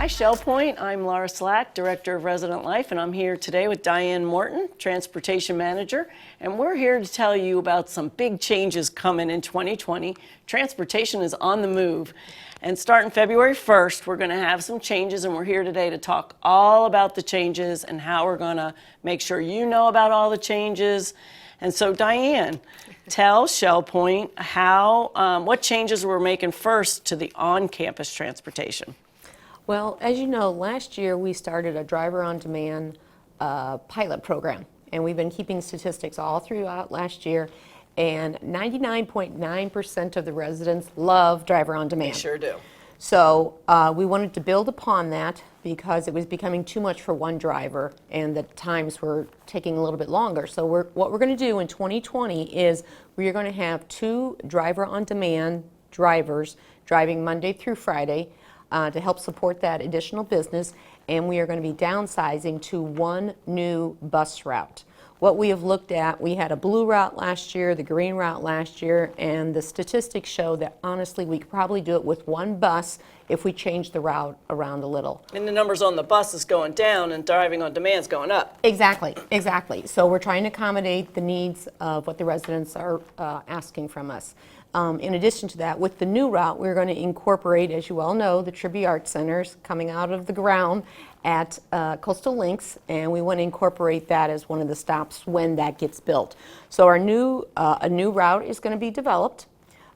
Shell Point. I'm Laura Slack, Director of Resident Life, and I'm here today with Diane Morton, Transportation Manager, and we're here to tell you about some big changes coming in 2020. Transportation is on the move, and starting February 1st, we're going to have some changes, and we're here today to talk all about the changes and how we're going to make sure you know about all the changes. And so, Diane, tell Shell Point what changes we're making first to the on-campus transportation. Well, as you know, last year we started a driver-on-demand pilot program, and we've been keeping statistics all throughout last year, and 99.9% of the residents love driver-on-demand. They sure do. So we wanted to build upon that because it was becoming too much for one driver and the times were taking a little bit longer. So what we're going to do in 2020 is we are going to have 2 driver-on-demand drivers driving Monday through Friday to help support that additional business, and we are going to be downsizing to 1 new bus route. What we have looked at, we had a blue route last year, the green route last year, and the statistics show that honestly we could probably do it with 1 bus if we change the route around a little. And the numbers on the bus is going down and driving on demand is going up. Exactly. So we're trying to accommodate the needs of what the residents are asking from us. In addition to that, with the new route, we're going to incorporate, as you well know, the Tribute Art Centers coming out of the ground at Coastal Links, and we want to incorporate that as one of the stops when that gets built. So our a new route is going to be developed.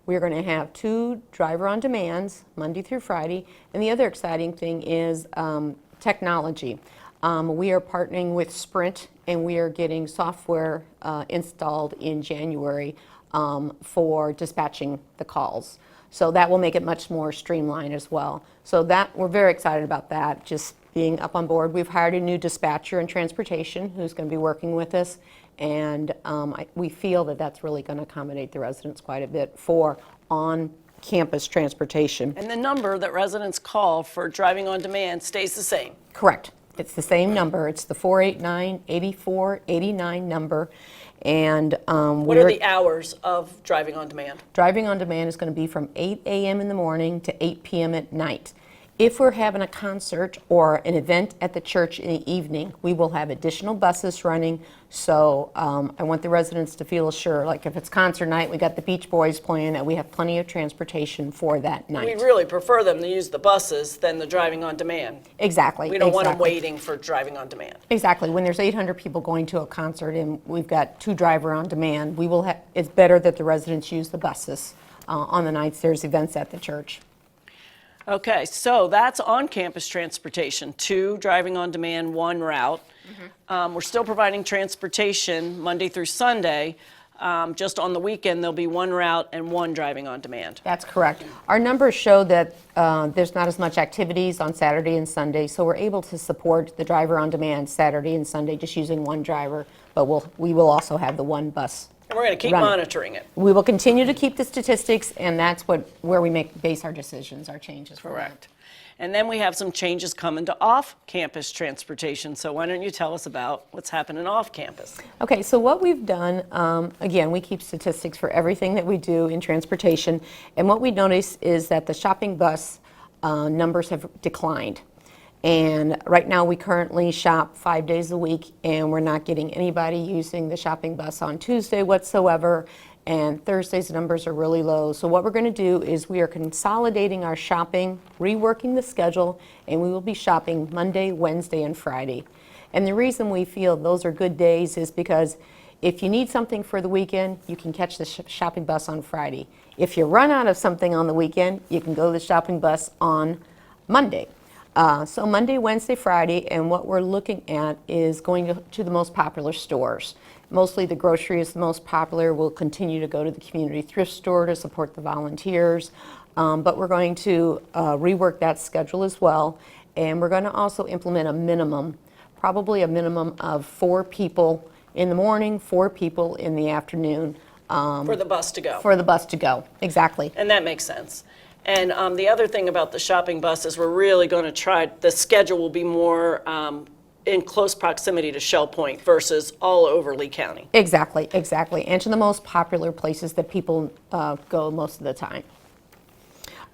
We're going to have 2 driver-on-demands, Monday through Friday, and the other exciting thing is technology. We are partnering with Sprint, and we are getting software installed in January for dispatching the calls. So that will make it much more streamlined as well. So that we're very excited about that, just being up on board. We've hired a new dispatcher in transportation who's going to be working with us, and we feel that that's really going to accommodate the residents quite a bit for on-campus transportation. And the number that residents call for driving on demand stays the same. Correct. It's the same number. It's the 489-8489 number. And what are the hours of driving on demand? Driving on demand is going to be from 8 a.m. in the morning to 8 p.m. at night. If we're having a concert or an event at the church in the evening, we will have additional buses running. So I want the residents to feel assured, like if it's concert night, we got the Beach Boys playing, that we have plenty of transportation for that night. We really prefer them to use the buses than the driving on demand. Exactly. We don't want them waiting for driving on demand. Exactly. When there's 800 people going to a concert and we've got 2 driver on demand, it's better that the residents use the buses on the nights there's events at the church. Okay, so that's on-campus transportation, 2 driving on demand, 1 route. Mm-hmm. We're still providing transportation Monday through Sunday. Just on the weekend, there'll be 1 route and 1 driving on demand. That's correct. Our numbers show that there's not as much activities on Saturday and Sunday, so we're able to support the driver on demand Saturday and Sunday just using 1 driver, but we will also have the 1 bus. And we're going to keep monitoring it. We will continue to keep the statistics, and that's where we base our decisions, our changes. Correct. And then we have some changes coming to off-campus transportation. So why don't you tell us about what's happening off-campus? Okay, so what we've done, again, we keep statistics for everything that we do in transportation, and what we notice is that the shopping bus numbers have declined. And right now we currently shop 5 days a week, and we're not getting anybody using the shopping bus on Tuesday whatsoever, and Thursday's numbers are really low. So what we're going to do is we are consolidating our shopping, reworking the schedule, and we will be shopping Monday, Wednesday, and Friday. And the reason we feel those are good days is because if you need something for the weekend, you can catch the shopping bus on Friday. If you run out of something on the weekend, you can go to the shopping bus on Monday. So Monday, Wednesday, Friday, and what we're looking at is going to the most popular stores. Mostly the grocery is the most popular. We'll continue to go to the community thrift store to support the volunteers, but we're going to rework that schedule as well, and we're going to also implement probably a minimum of 4 people in the morning, 4 people in the afternoon. For the bus to go. For the bus to go, exactly. And that makes sense. And the other thing about the shopping bus is we're really going to try, the schedule will be more in close proximity to Shell Point versus all over Lee County. Exactly, and to the most popular places that people go most of the time.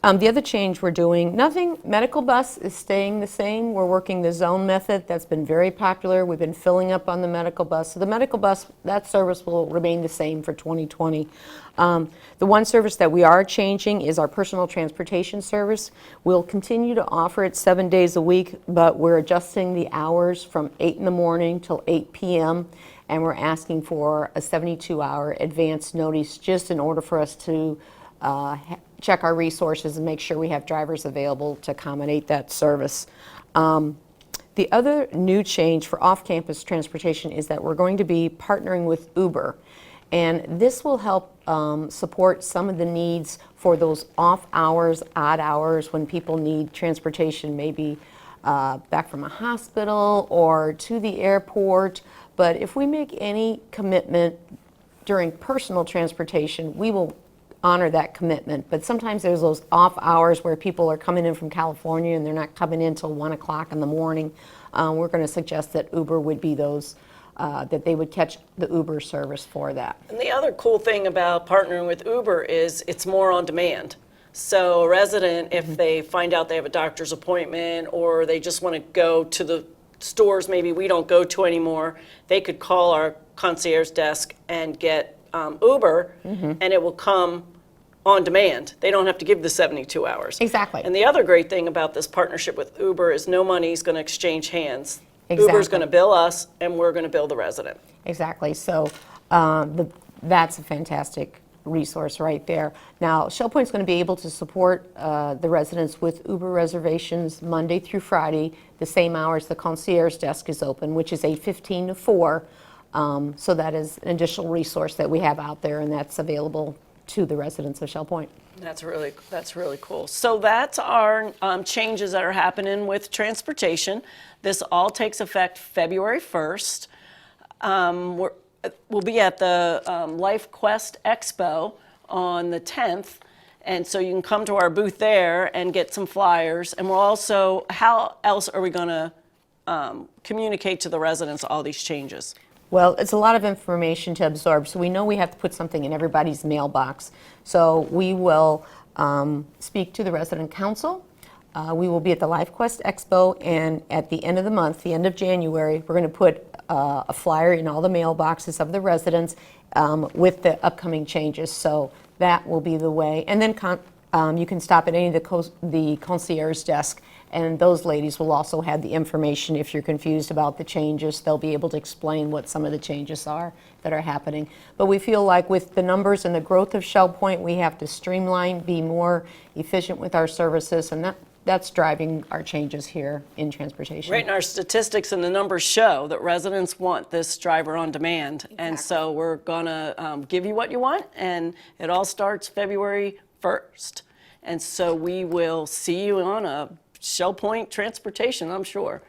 The other change we're doing, nothing, medical bus is staying the same. We're working the zone method. That's been very popular. We've been filling up on the medical bus. So the medical bus, that service will remain the same for 2020. The one service that we are changing is our personal transportation service. We'll continue to offer it 7 days a week, but we're adjusting the hours from 8 in the morning till 8 p.m. And we're asking for a 72-hour advance notice just in order for us to check our resources and make sure we have drivers available to accommodate that service. The other new change for off-campus transportation is that we're going to be partnering with Uber. And this will help support some of the needs for those off hours, odd hours, when people need transportation, maybe back from a hospital or to the airport. But if we make any commitment during personal transportation, we will honor that commitment. But sometimes there's those off hours where people are coming in from California and they're not coming in till 1 o'clock in the morning. We're going to suggest that Uber would be those, that they would catch the Uber service for that. And the other cool thing about partnering with Uber is it's more on demand. So a resident, if they find out they have a doctor's appointment or they just want to go to the stores maybe we don't go to anymore, they could call our concierge desk and get Uber, and it will come on demand. They don't have to give the 72 hours. Exactly. And the other great thing about this partnership with Uber is no money is going to exchange hands. Exactly. Uber's going to bill us, and we're going to bill the resident. Exactly. So that's a fantastic resource right there. Now, ShellPoint's going to be able to support the residents with Uber reservations Monday through Friday, the same hours the concierge desk is open, which is 8:15 to 4. So that is an additional resource that we have out there, and that's available to the residents of ShellPoint. That's really cool. So that's our changes that are happening with transportation. This all takes effect February 1st. We'll be at the Life Quest Expo on the 10th, and so you can come to our booth there and get some flyers. And we'll also, how else are we going to communicate to the residents all these changes? Well, it's a lot of information to absorb, so we know we have to put something in everybody's mailbox. So we will speak to the resident council. We will be at the LifeQuest Expo, and at the end of the month, the end of January, we're going to put a flyer in all the mailboxes of the residents with the upcoming changes. So that will be the way. And then you can stop at any of the concierge desk, and those ladies will also have the information. If you're confused about the changes, they'll be able to explain what some of the changes are that are happening. But we feel like with the numbers and the growth of ShellPoint, we have to streamline, be more efficient with our services, and that's driving our changes here in transportation. Right, and our statistics and the numbers show that residents want this driver on demand. Exactly. And so we're going to give you what you want, and it all starts February 1st. And so we will see you on a ShellPoint transportation, I'm sure.